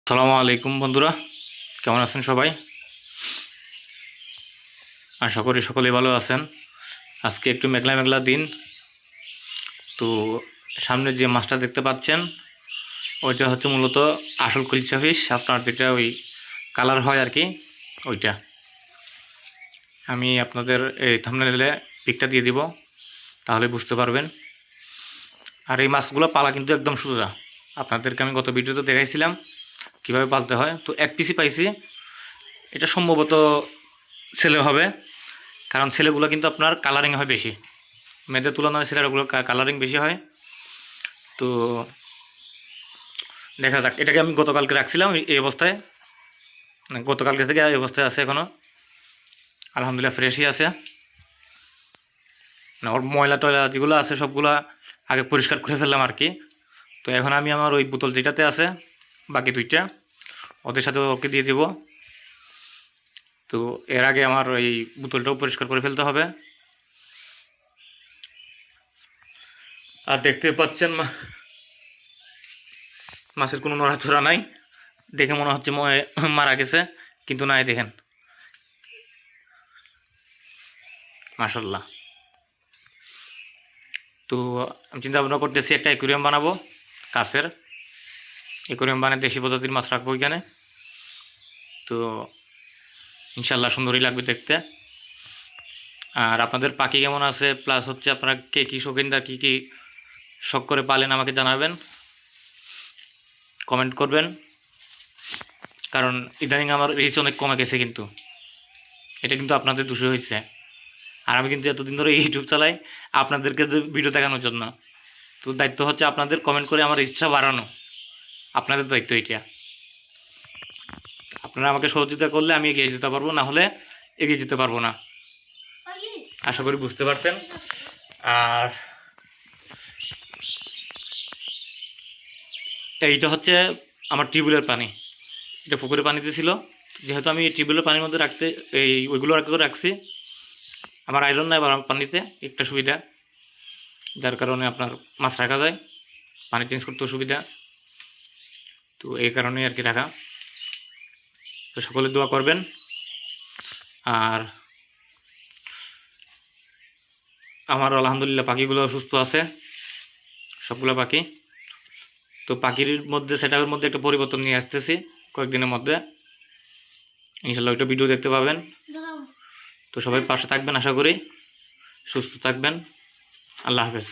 আসসালামু আলাইকুম বন্ধুরা, কেমন আছেন সবাই? আশা করি সকলেই ভালো আছেন। আজকে একটু মেঘলা মেঘলা দিন। তো সামনে যে মাছটা দেখতে পাচ্ছেন ওইটা হচ্ছে মূলত আসল কুলচা ফিশ, আপনার যেটা ওই কালার হয় আর কি, ওইটা আমি আপনাদের এই থাম্বনেলে পিকটা দিয়ে দিব, তাহলে বুঝতে পারবেন। আর এই মাছগুলো পালা কিন্তু একদম সোজা। আপনাদেরকে আমি গত ভিডিওতে দেখাইছিলাম কীভাবে পালতে হয়। তো এক পিসি পাইছি, এটা সম্ভবত ছেলে হবে, কারণ ছেলেগুলো কিন্তু আপনার কালারিং হয় বেশি, মেয়েদের তুলনায় ছেলেগুলো কালারিং বেশি হয়। তো দেখা যাক, এটাকে আমি গতকালকে রাখছিলাম এই অবস্থায়, মানে গতকালকে থেকে এই অবস্থায় আছে এখনও, আলহামদুলিল্লাহ ফ্রেশই আছে। না, ওর ময়লা টয়লা যেগুলো আছে সবগুলা আগে পরিষ্কার করে ফেললাম আর কি। তো এখন আমি আমার ওই বোতল যেটাতে আছে বাকি দুইটা ওদের সাথে ওকে দিয়ে দেব। তো এর আগে আমার ওই বোতলটাও পরিষ্কার করে ফেলতে হবে। আর দেখতে পাচ্ছেন মাছের কোনো নড়াচড়া নাই, দেখে মনে হচ্ছে মারা গেছে, কিন্তু নাই, দেখেন মাশাল্লাহ। তো আমি চিন্তা ভাবনা করতেছি একটা অ্যাকুরিয়াম বানাবো, কাছের অ্যাকুরিয়াম বানিয়ে দেশি প্রজাতির মাছ রাখবো ওইখানে। তো ইনশাল্লাহ সুন্দরই লাগবে দেখতে। আর আপনাদের পাখি কেমন আছে, প্লাস হচ্ছে আপনারা কে কী শৌখিনদার কী কী শখ করে পালেন আমাকে জানাবেন, কমেন্ট করবেন। কারণ ইদানিং আমার রিচ অনেক কমে গেছে, কিন্তু এটা কিন্তু আপনাদের দোষে হয়েছে। আর আমি কিন্তু এতদিন ধরে ইউটিউব চালাই আপনাদেরকে ভিডিও দেখানোর জন্য। তো দায়িত্ব হচ্ছে আপনাদের কমেন্ট করে আমার রিচটা বাড়ানো, আপনাদের দায়িত্ব এটা। আপনারা আমাকে সহযোগিতা করলে আমি এগিয়ে যেতে পারবো, না হলে এগিয়ে যেতে পারবো না। আশা করি বুঝতে পারছেন। আর এইটা হচ্ছে আমার টিউবওয়েলের পানি, এটা পুকুরের পানিতে ছিল, যেহেতু আমি টিউবওয়েলের পানির মধ্যে রাখতে ওইগুলো রাখছি। আমার আয়রন নাই পানিতে, একটা সুবিধা, যার কারণে আপনার মাছ রাখা যায়, পানি চেঞ্জ করতেও সুবিধা। তো এই কারণেই আর কি রাখা। তো সকলে দোয়া করবেন। আর আমার আলহামদুলিল্লাহ পাখিগুলো সুস্থ আছে, সবগুলো পাখি। তো পাখির মধ্যে সেটআপের মধ্যে একটা পরিবর্তন নিয়ে আসতেছি কয়েকদিনের মধ্যে, ইনশাল্লাহ ওইটা ভিডিও দেখতে পাবেন। তো সবাই পাশে থাকবেন, আশা করি সুস্থ থাকবেন। আল্লাহ হাফেজ।